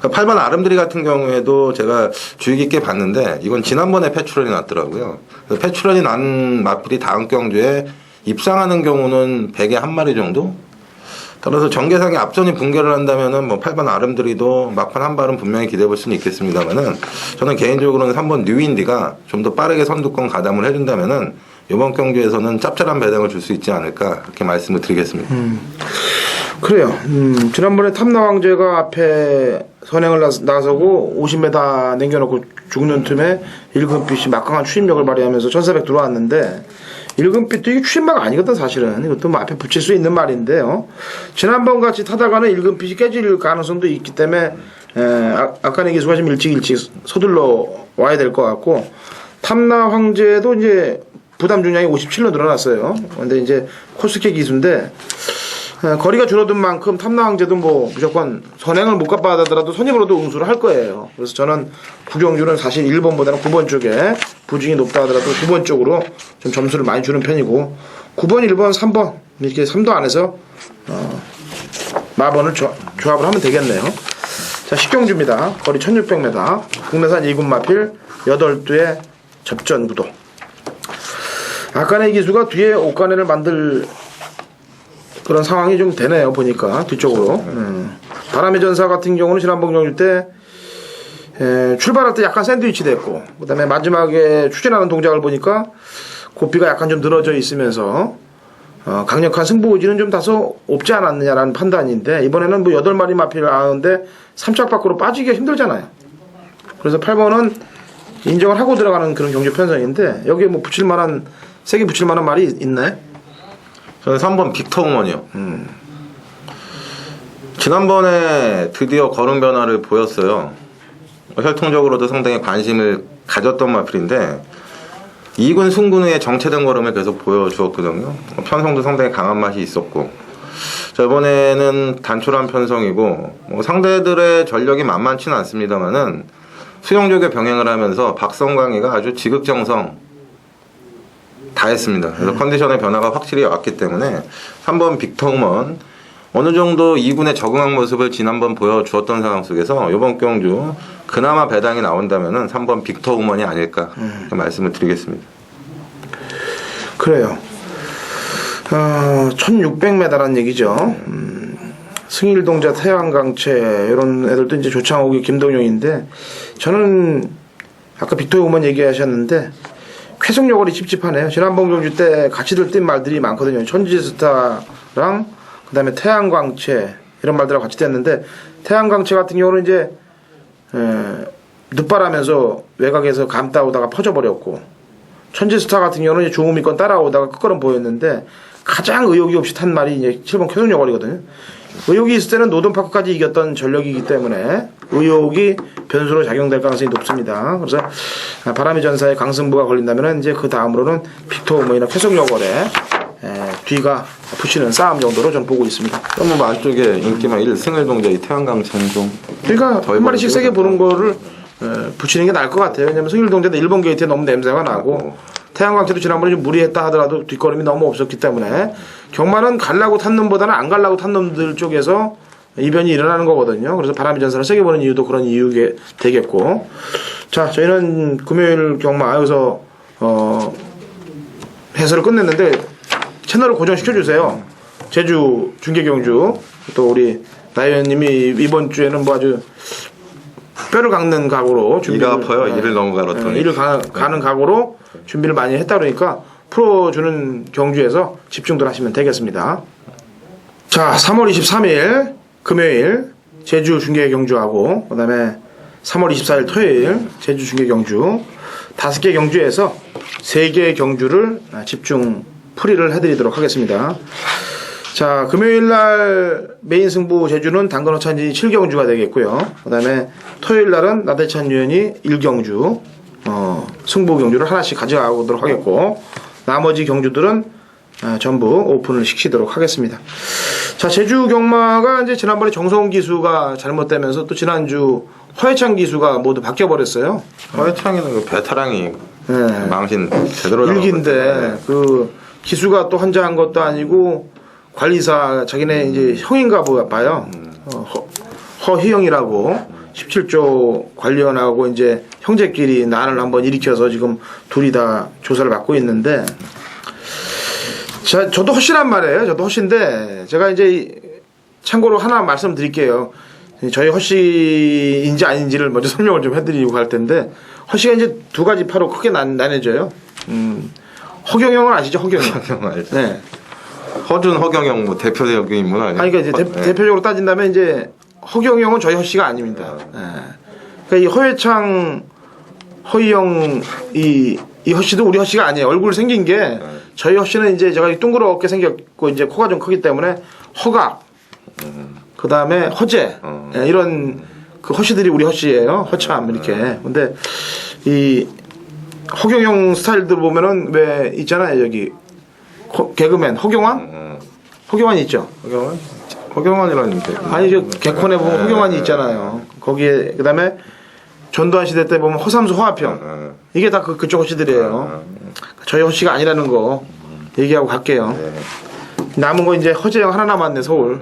8번 아름드리 같은 경우에도 제가 주의 깊게 봤는데 이건 지난번에 패출혈이 났더라고요. 패출혈이 난 마필이 다음 경주에 입상하는 경우는 100에 한 마리 정도? 따라서 전개상의 앞전이 붕괴를 한다면은 뭐 8번 아름드리도 막판 한 발은 분명히 기대해 볼 수는 있겠습니다만은 저는 개인적으로는 3번 뉴인디가 좀 더 빠르게 선두권 가담을 해준다면은 이번 경주에서는 짭짤한 배당을 줄 수 있지 않을까 그렇게 말씀을 드리겠습니다. 그래요. 지난번에 탐나왕제가 앞에 선행을 나서고 50m 남겨놓고 죽는 틈에 1금빛이 막강한 추진력을 발휘하면서 1400 들어왔는데 1금빛도 이게 추진마가 아니거든 사실은. 이것도 뭐 앞에 붙일 수 있는 말인데요. 지난번 같이 타다가는 1금빛이 깨질 가능성도 있기 때문에 아까의 기수가 좀 일찍 서둘러 와야 될 것 같고 탐나황제도 이제 부담 중량이 57로 늘어났어요. 근데 이제 코스케 기수인데 거리가 줄어든 만큼 탐나왕제도 뭐 무조건 선행을 못 갚아하더라도 선입으로도 응수를 할 거예요. 그래서 저는 구경주는 사실 1번보다는 9번 쪽에 부진이 높다 하더라도 9번 쪽으로 좀 점수를 많이 주는 편이고 9번, 1번, 3번 이렇게 3도 안에서 마번을 조합을 하면 되겠네요. 자, 10경주입니다. 거리 1600m 국내산 2군 마필 8두의 접전 구도. 아까네 기수가 뒤에 옥간해를 만들 그런 상황이 좀 되네요. 보니까 뒤쪽으로. 바람의 전사 같은 경우는 지난번 경주 때 출발할 때 약간 샌드위치 됐고 그 다음에 마지막에 추진하는 동작을 보니까 고삐가 약간 좀 늘어져 있으면서 강력한 승부 의지는 좀 다소 없지 않았느냐라는 판단인데 이번에는 뭐 8마리 마필을 하는데 3짝 밖으로 빠지기가 힘들잖아요. 그래서 8번은 인정을 하고 들어가는 그런 경주 편성인데 여기에 뭐 붙일만한 세게 붙일만한 말이 있네. 저는 3번 빅터우먼이요. 지난번에 드디어 걸음 변화를 보였어요. 혈통적으로도 상당히 관심을 가졌던 마필인데 2군 승군의 정체된 걸음을 계속 보여주었거든요. 편성도 상당히 강한 맛이 있었고 자, 이번에는 단촐한 편성이고 뭐 상대들의 전력이 만만치는 않습니다만은 수영족의 병행을 하면서 박성광이가 아주 지극정성 다 했습니다. 그래서 컨디션의 변화가 확실히 왔기 때문에 3번 빅터우먼 어느 정도 2군에 적응한 모습을 지난번 보여주었던 상황 속에서 이번 경주 그나마 배당이 나온다면은 3번 빅터우먼이 아닐까 말씀을 드리겠습니다. 그래요. 1600m라는 얘기죠. 승일동자, 태양강채 이런 애들도 이제 조창욱이 김동용인데 저는 아까 빅터우먼 얘기하셨는데 쾌속요걸이 찝찝하네요. 지난번 경주 때 같이들 뛴 말들이 많거든요. 천지스타랑 그 다음에 태양광채 이런 말들하고 같이 뛰었는데 태양광채 같은 경우는 이제 늦발하면서 외곽에서 감다 오다가 퍼져버렸고 천지스타 같은 경우는 이제 조우미권 따라오다가 끝걸음 보였는데 가장 의욕이 없이 탄 말이 이제 7번 쾌속요걸이거든요. 의욕이 있을 때는 노던파크까지 이겼던 전력이기 때문에 의욕이 변수로 작용될 가능성이 높습니다. 그래서 바람의 전사의 강승부가 걸린다면 이제 그 다음으로는 빅터우먼이나 쾌속요걸에 뒤가 붙이는 싸움 정도로 저는 보고 있습니다. 너무 뭐 안쪽에 인기만 1 승일동자 이 태양강채는 좀 그러니까 한 마리씩 세게 보는 거를 붙이는 게 나을 것 같아요. 왜냐면 승일동자도 1번 게이트에 너무 냄새가 나고 태양광채도 지난번에 좀 무리했다 하더라도 뒷걸음이 너무 없었기 때문에 경마는 갈라고 탄 놈보다는 안 갈라고 탄 놈들 쪽에서 이변이 일어나는 거거든요. 그래서 바람의 전선을 세게 보는 이유도 그런 이유게 되겠고. 자, 저희는 금요일 경마 여기서 해설을 끝냈는데 채널을 고정시켜 주세요. 제주 중계경주 또 우리 나의원님이 이번 주에는 뭐 아주 뼈를 깎는 각오로 이가 아파요. 일을 너무 갈았더니. 일을 가는 각오로 준비를 많이 했다 그러니까 풀어주는 경주에서 집중들 하시면 되겠습니다. 자, 3월 23일 금요일 제주 중계 경주하고 그다음에 3월 24일 토요일 제주 중계 경주 5개 경주에서 3개의 경주를 집중 풀이를 해드리도록 하겠습니다. 자, 금요일날 메인 승부 제주는 당근호찬이 7경주가 되겠고요. 그 다음에 토요일날은 나대찬 유연이 1경주 승부 경주를 하나씩 가져가도록 하겠고 나머지 경주들은 전부 오픈을 시키도록 하겠습니다. 자, 제주 경마가 이제 지난번에 정성훈 기수가 잘못되면서 또 지난주 허해찬 기수가 모두 바뀌어버렸어요. 허해창이는 그 배타랑이 네. 망신 제대로 일기인데 그 기수가 또 혼자 한 것도 아니고 관리사 자기네 이제 형인가 봐요. 허희영이라고 17조 관리원하고 이제 형제끼리 난을 한번 일으켜서 지금 둘이 다 조사를 받고 있는데 저도 허씨란 말이에요. 저도 허씨인데 제가 이제 참고로 하나 말씀드릴게요. 저희 허씨인지 아닌지를 먼저 설명을 좀 해드리고 갈 텐데 허씨가 이제 두 가지 파로 크게 나뉘어져요. 허경영은 아시죠? 허경영. 허경영 알죠. 네. 허준, 허경영 뭐 대표적인 인물 아니에요? 아니, 그러니까 이제 대표적으로 따진다면 이제 허경영은 저희 허씨가 아닙니다. 네. 그러니까 이 허회창, 허희영 이 허씨도 우리 허씨가 아니에요. 얼굴 생긴 게 저희 허씨는 이제 제가 둥그렇게 생겼고 이제 코가 좀 크기 때문에 허각, 그 다음에 허재 네, 이런 그 허씨들이 우리 허씨예요. 허참 이렇게. 근데 이 허경영 스타일들 보면은 왜 있잖아요 여기. 개그맨 허경환? 허경환이 있죠. 허경환이라는데. 아니 저 개콘에 보면 허경환이 있잖아요. 거기에 그다음에 전두환 시대 때 보면 허삼수 허화평 이게 다 그쪽 허씨들이에요. 저희 허씨가 아니라는 거 얘기하고 갈게요. 남은 거 이제 허재영 하나 남았네 서울.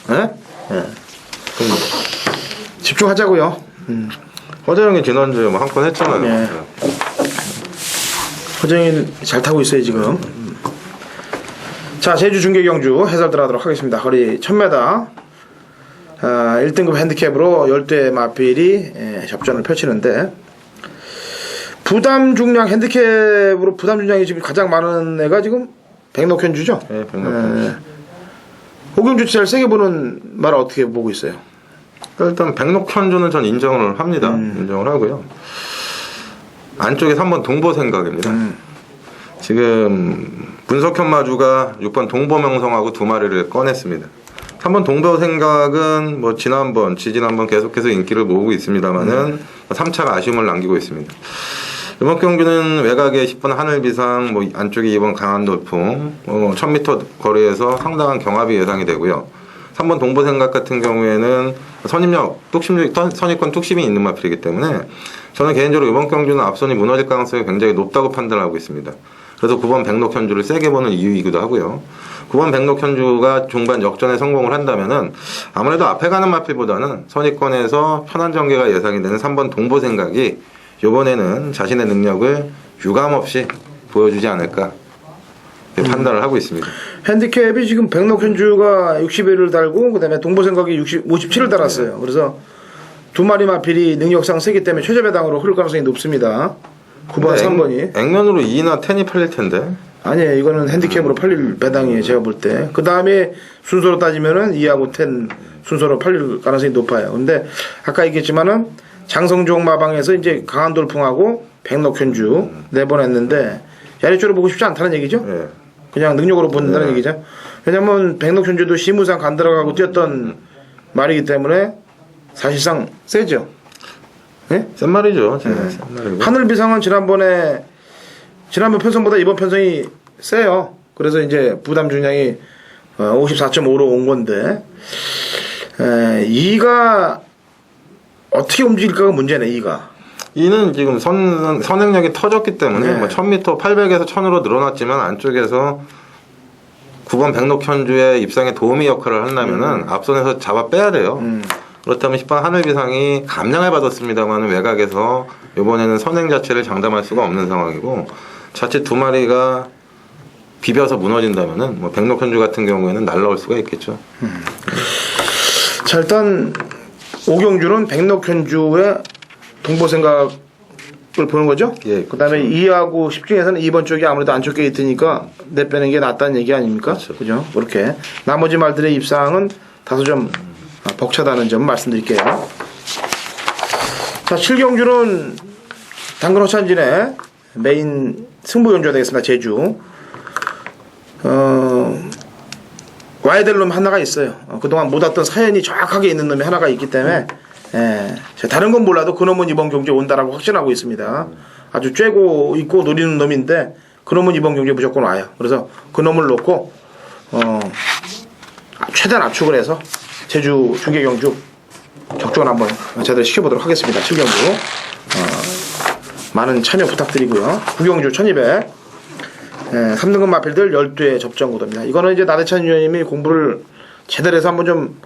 네? 네. 집중하자고요. 허재영이 지난주에 뭐 한 건 했잖아요. 네. 허재영이 잘 타고 있어요 지금. 자, 제주 중계 경주 해설 들어가도록 하겠습니다. 거리 1000m 1등급 핸디캡으로 10대 마필이 접전을 펼치는데 부담 중량 핸디캡으로 부담 중량이 지금 가장 많은 애가 지금 백록현주죠? 네, 백록현주. 호경주 제일 세게 보는 말을 어떻게 보고 있어요? 일단 백록현주는 전 인정을 합니다. 인정을 하고요. 안쪽에 3번 동보 생각입니다. 지금 분석현 마주가 6번 동보명성하고 두 마리를 꺼냈습니다. 3번 동보 생각은 뭐 지지난번 계속해서 인기를 모으고 있습니다만은 3차가 아쉬움을 남기고 있습니다. 이번 경기는 외곽에 10번 하늘비상, 뭐 안쪽에 2번 강한돌풍, 1000m 거리에서 상당한 경합이 예상이 되고요. 3번 동보생각 같은 경우에는 선입권 뚝심이 있는 마필이기 때문에 저는 개인적으로 이번 경주는 앞선이 무너질 가능성이 굉장히 높다고 판단하고 있습니다. 그래서 9번 백록현주를 세게 보는 이유이기도 하고요. 9번 백록현주가 종반 역전에 성공을 한다면은 아무래도 앞에 가는 마필보다는 선입권에서 편한 전개가 예상이 되는 3번 동보생각이 이번에는 자신의 능력을 유감없이 보여주지 않을까 판단을 하고 있습니다. 핸디캡이 지금 백록현주가 61을 달고 그다음에 동보생각이 57을 달았어요. 그래서 두 마리 마필이 능력상 세기 때문에 최저 배당으로 흐를 가능성이 높습니다. 9번, 3번이. 액면으로 2나 10이 팔릴 텐데. 아니에요. 이거는 핸디캡으로 팔릴 배당이에요. 제가 볼 때. 그 다음에 순서로 따지면은 2하고 10 순서로 팔릴 가능성이 높아요. 근데 아까 얘기했지만은 장성종 마방에서 이제 강한돌풍하고 백록현주 4번 했는데 야리쪽으로 보고 싶지 않다는 얘기죠. 네. 그냥 능력으로 본다는 얘기죠. 왜냐면 백록현주도 시무상 간 들어가고 뛰었던 말이기 때문에 사실상 세죠. 네? 센 말이죠. 센 말이고. 하늘비상은 지난번 편성보다 이번 편성이 세요. 그래서 이제 부담 중량이 54.5로 온 건데 2가 어떻게 움직일까가 문제네. 2는 지금 선행력이 터졌기 때문에 네. 뭐 1000m 800에서 1000으로 늘어났지만 안쪽에서 9번 백록현주의 입상에 도우미 역할을 하려면은 앞선에서 잡아 빼야 돼요. 그렇다면 10번 하늘비상이 감량을 받았습니다만 외곽에서 이번에는 선행 자체를 장담할 수가 없는 상황이고 자칫 두 마리가 비벼서 무너진다면은 뭐 백록현주 같은 경우에는 날라올 수가 있겠죠. 자, 일단 오경주는 백록현주의 동보 생각을 보는 거죠. 예, 그다음에 2하고 10 중에서는 2번 쪽이 아무래도 안쪽 게이트니까 내빼는 게 낫다는 얘기 아닙니까? 그렇죠. 그죠? 그렇게 나머지 말들의 입상은 다소 좀 벅차다는 점 말씀드릴게요. 자, 7경주는 당근 호찬진의 메인 승부 연주가 되겠습니다. 제주. 와야 될 놈 하나가 있어요. 그동안 못 왔던 사연이 정확하게 있는 놈이 하나가 있기 때문에 다른 건 몰라도 그 놈은 이번 경기에 온다라고 확신하고 있습니다. 아주 쬐고 있고 노리는 놈인데 그 놈은 이번 경기에 무조건 와요. 그래서 그 놈을 놓고 최대한 압축을 해서 제주 중계경주 적중을 한번 제대로 시켜보도록 하겠습니다. 7경주 많은 참여 부탁드리고요. 9경주 1200 3등급 마필들 12회 접전 구도입니다. 이거는 이제 나대찬 위원님이 공부를 제대로 해서 한번 좀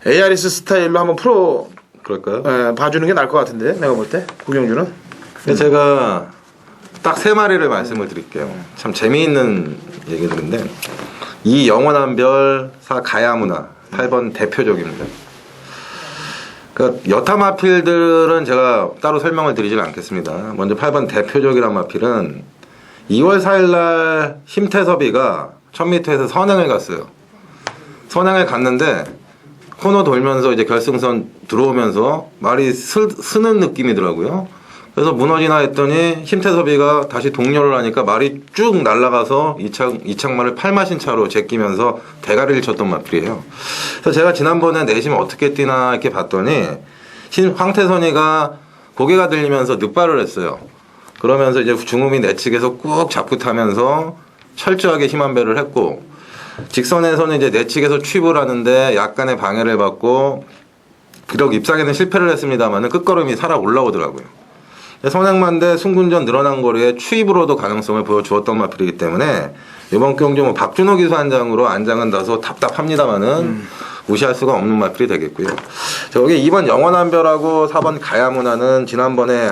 ARS 스타일로 한번 풀어 그럴까요? 봐주는 게 나을 것 같은데 내가 볼 때 9경주는. 근데 제가 딱 3마리를 말씀을 드릴게요. 참 재미있는 얘기들인데 이 영원한별 4 가야무나 8번 대표적입니다. 그러니까 여타 마필들은 제가 따로 설명을 드리질 않겠습니다. 먼저 8번 대표적이란 마필은 2월 4일날 심태섭이가 1000m에서 선행을 갔어요. 선행을 갔는데 코너 돌면서 이제 결승선 들어오면서 말이 스는 느낌이더라고요. 그래서 무너지나 했더니 심태섭이가 다시 동료를 하니까 말이 쭉 날아가서 이창만을 팔마신 차로 제끼면서 대가리를 쳤던 마필이에요. 그래서 제가 지난번에 내심 어떻게 뛰나 이렇게 봤더니 황태선이가 고개가 들리면서 늑발을 했어요. 그러면서 이제 중음이 내측에서 꾹 잡고 타면서 철저하게 힘한 배를 했고 직선에서는 이제 내측에서 취입을 하는데 약간의 방해를 받고 비록 입상에는 실패를 했습니다만은 끝걸음이 살아 올라오더라고요. 선행만대 순군전 늘어난 거리에 추입으로도 가능성을 보여주었던 마필이기 때문에 이번 경주 뭐 박준호 기수 안장으로 안장은 다소 답답합니다만은 무시할 수가 없는 마필이 되겠고요. 저기 2번 영원한별하고 4번 가야문화는 지난번에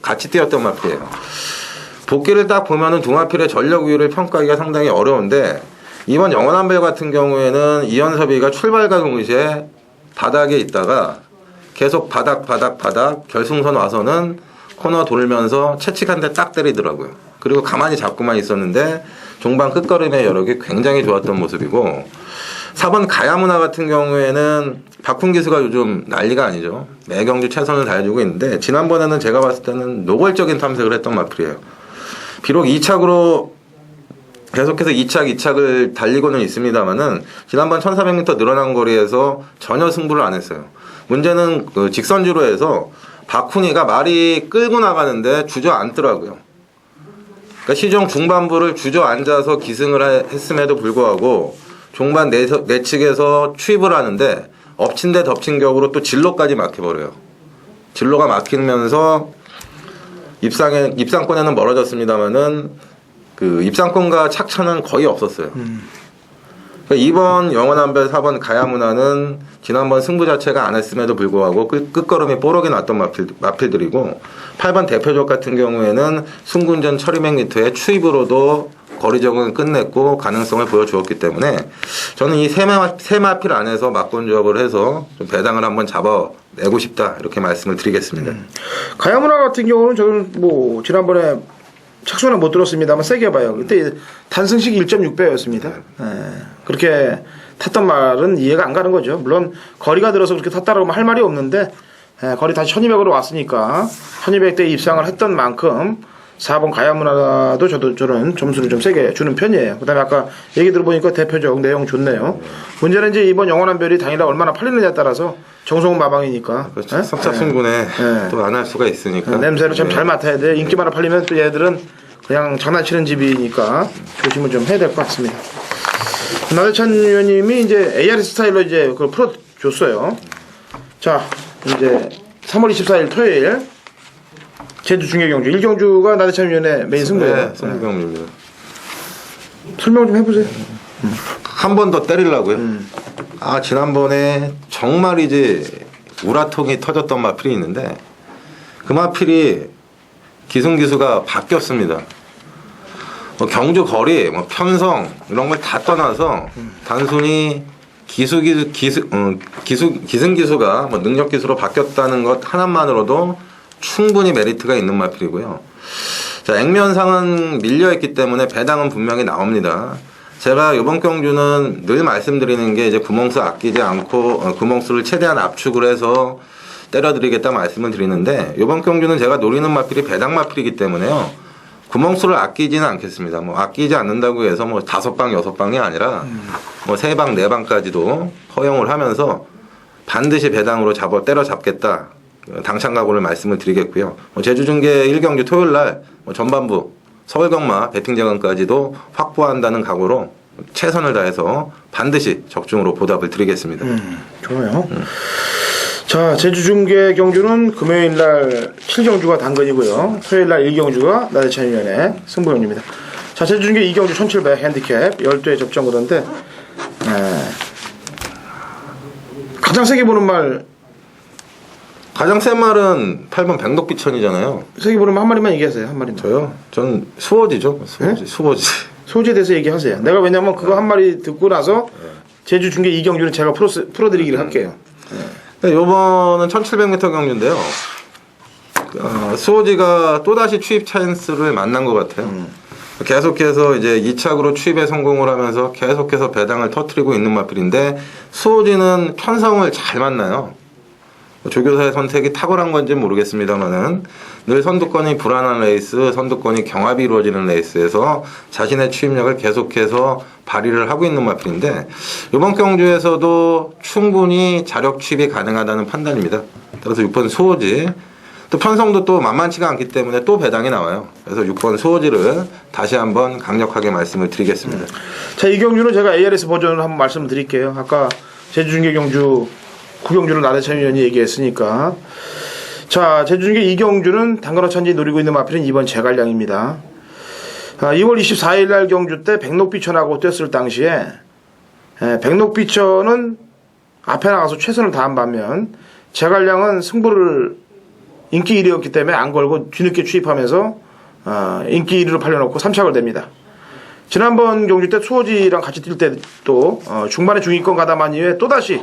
같이 뛰었던 마필이에요. 복귀를 딱 보면은 두 마필의 전력 우위를 평가하기가 상당히 어려운데 이번 영원한별 같은 경우에는 이현섭이가 출발과 동시에 바닥에 있다가 계속 바닥 결승선 와서는 코너 돌면서 채찍 한 대 딱 때리더라고요. 그리고 가만히 잡고만 있었는데 종반 끝걸음의 여력이 굉장히 좋았던 모습이고 4번 가야문화 같은 경우에는 박훈 기수가 요즘 난리가 아니죠. 매 경주 최선을 다해주고 있는데 지난번에는 제가 봤을 때는 노골적인 탐색을 했던 마필이에요. 비록 2착으로 계속해서 2착을 달리고는 있습니다만은 지난번 1400m 늘어난 거리에서 전혀 승부를 안 했어요. 문제는 그 직선주로 해서 박훈이가 말이 끌고 나가는데 주저앉더라고요. 그러니까 시종 중반부를 주저앉아서 기승을 했음에도 불구하고 종반 내측에서 추입을 하는데 엎친 데 덮친 격으로 또 진로까지 막혀버려요. 진로가 막히면서 입상권에는 멀어졌습니다만은 그 입상권과 착차는 거의 없었어요. 그러니까 2번 영원한별 4번 가야문화는 지난번 승부 자체가 안 했음에도 불구하고 끝걸음이 뽀록이 났던 마필들이고 8번 대표적 같은 경우에는 순군전 1200m의 추입으로도 거리 적응을 끝냈고 가능성을 보여주었기 때문에 저는 이 세 마필 안에서 막권 조합을 해서 좀 배당을 한번 잡아내고 싶다 이렇게 말씀을 드리겠습니다. 가야문화 같은 경우는 저는 뭐 지난번에 착수는 못 들었습니다만 세게 봐요. 그때 단승식 1.6배였습니다. 그렇게 탔던 말은 이해가 안 가는 거죠. 물론 거리가 들어서 그렇게 탔다라고 할 말이 없는데 거리 다시 1200으로 왔으니까 1200대 입상을 했던 만큼 4번 가야문화도 저는 점수를 좀 세게 주는 편이에요. 그 다음에 아까 얘기 들어보니까 대표적 내용 좋네요. 문제는 이제 이번 영원한별이 당일날 얼마나 팔리느냐에 따라서 정성훈 마방이니까. 그렇죠. 석자순군에 또 안 할 수가 있으니까. 냄새를 참 잘 맡아야 돼. 인기만 팔리면 또 얘들은 그냥 장난치는 집이니까 조심을 좀 해야 될 것 같습니다. 나대찬 의원님이 이제 ARS 스타일로 이제 그걸 풀어줬어요. 자, 이제 3월 24일 토요일 제주 중계경주 1경주가 나대찬 위원의 메인 승부예요. 승부경주입니다. 설명 좀 해보세요. 한 번 더 때리려고요. 아, 지난번에 정말이지 우라통이 터졌던 마필이 있는데 그 마필이 기승기수가 바뀌었습니다. 뭐 경주 거리, 뭐 편성 이런 걸 다 떠나서 단순히 기승기수가 뭐 능력기수로 바뀌었다는 것 하나만으로도 충분히 메리트가 있는 마필이고요. 자, 액면상은 밀려있기 때문에 배당은 분명히 나옵니다. 제가 이번 경주는 늘 말씀드리는 게 이제 구멍수 아끼지 않고 구멍수를 최대한 압축을 해서 때려드리겠다 말씀을 드리는데 이번 경주는 제가 노리는 마필이 배당 마필이기 때문에요. 구멍수를 아끼지는 않겠습니다. 뭐 아끼지 않는다고 해서 뭐 5방, 6방이 아니라 뭐 3방, 4방까지도 허용을 하면서 반드시 배당으로 때려잡겠다. 당찬각오를 말씀을 드리겠고요. 제주중계 1경주 토요일날 전반부 서울경마 배팅자금까지도 확보한다는 각오로 최선을 다해서 반드시 적중으로 보답을 드리겠습니다. 좋아요. 자, 제주중계 경주는 금요일날 7경주가 당근이고요. 토요일날 1경주가 나대찬위원회 승부경주입니다. 자, 제주중계 2경주 1700 핸디캡 12회 접전구도인데 가장 세게 보는 말 가장 센 말은 8번 백록비천이잖아요. 세게 보는 말 한 마리만 얘기하세요. 한 마리만. 저요? 전 수호지죠. 수호지. 네? 수호지. 소지에 대해서 얘기하세요. 내가 왜냐면 그거 한 마리 듣고 나서 제주중계 2경주는 제가 풀어드리기를 할게요. 요번은 1700m 경주인데요. 수호지가 또다시 추입 찬스를 만난 것 같아요. 계속해서 이제 2착으로 추입에 성공을 하면서 계속해서 배당을 터뜨리고 있는 마필인데 수호지는 편성을 잘 만나요. 조교사의 선택이 탁월한 건지 모르겠습니다만은 늘 선두권이 불안한 레이스, 선두권이 경합이 이루어지는 레이스에서 자신의 추입력을 계속해서 발휘를 하고 있는 마필인데 이번 경주에서도 충분히 자력 추입이 가능하다는 판단입니다. 따라서 6번 수호지 또 편성도 또 만만치가 않기 때문에 또 배당이 나와요. 그래서 6번 수호지를 다시 한번 강력하게 말씀을 드리겠습니다. 자, 이 경주는 제가 ARS 버전을 한번 말씀을 드릴게요. 아까 제주중계 경주 9경주를 나대찬 위원이 얘기했으니까. 자, 제주중계 2경주는 당근어찬지 노리고 있는 마필은 2번 제갈량입니다. 2월 24일 날 경주 때 백록비천하고 뛰었을 당시에 백록비천은 앞에 나가서 최선을 다한 반면 제갈량은 승부를 인기 1위였기 때문에 안 걸고 뒤늦게 추입하면서 인기 1위로 팔려놓고 3착을 냅니다. 지난번 경주 때 수호지랑 같이 뛸 때도 중반에 중위권 가담한 이후에 또다시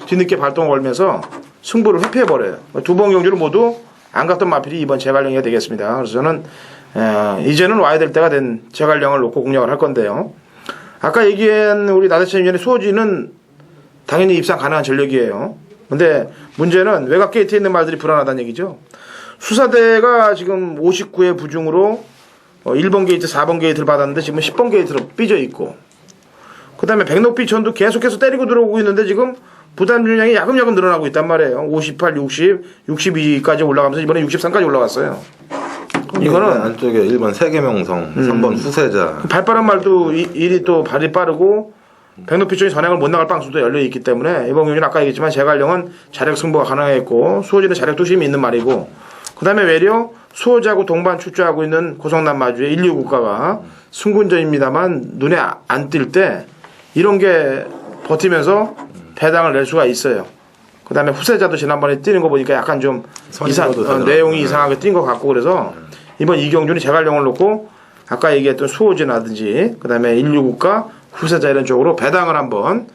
뒤늦게 발동을 걸면서 승부를 회피해버려요. 두 번 경주를 모두 안 갔던 마필이 이번 제갈량이 되겠습니다. 그래서 저는 이제는 와야 될 때가 된 제갈량을 놓고 공략을 할 건데요. 아까 얘기한 우리 나대찬 위원의 수호지는 당연히 입상 가능한 전력이에요. 근데 문제는 외곽 게이트에 있는 말들이 불안하다는 얘기죠. 수사대가 지금 59의 부중으로 1번 게이트, 4번 게이트를 받았는데 지금 10번 게이트로 삐져 있고, 그 다음에 백록비천도 계속해서 때리고 들어오고 있는데 지금 부담 중량이 야금야금 늘어나고 있단 말이에요. 58, 60, 62까지 올라가면서 이번에 63까지 올라갔어요. 이거는 안쪽에 1번 세계명성, 3번 후세자. 발빠른 말도 일이 또 발이 빠르고 백록비천이 선행을 못 나갈 방수도 열려있기 때문에 이번 경기는 아까 얘기했지만 제갈량은 자력 승부가 가능했고 수호지는 자력 투심이 있는 말이고, 그 다음에 외려 수호지하고 동반 출조하고 있는 고성남 마주의 1, 2 국가가 승군전입니다만 눈에 안 띌 때 이런 게 버티면서 배당을 낼 수가 있어요. 그 다음에 후세자도 지난번에 뛰는 거 보니까 약간 좀 내용이 이상하게 뛴 것 같고, 그래서 이번 이경준이 제갈량을 놓고 아까 얘기했던 수호지라든지 그 다음에 1, 2 국가 후세자 이런 쪽으로 배당을 한번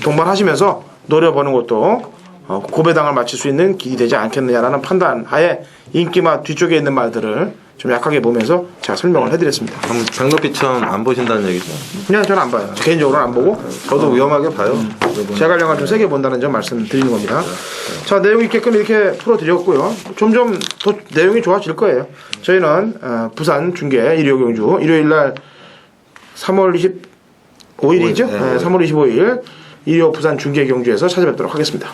동반하시면서 노려보는 것도 고배당을 맞출 수 있는 길이 되지 않겠느냐라는 판단 하에 인기마 뒤쪽에 있는 말들을 좀 약하게 보면서 제가 설명을 해드렸습니다. 그럼 백록비천 안 보신다는 얘기죠? 그냥 저는 안 봐요. 개인적으로는 안 보고 저도 위험하게 봐요. 제갈량을 좀 세게 본다는 점 말씀드리는 겁니다. 자, 내용 있게끔 이렇게 풀어드렸고요. 점점 더 내용이 좋아질 거예요. 저희는 부산 중계 일요 경주 일요일날 3월 25일이죠? 네, 3월 25일 일요 부산 중계 경주에서 찾아뵙도록 하겠습니다.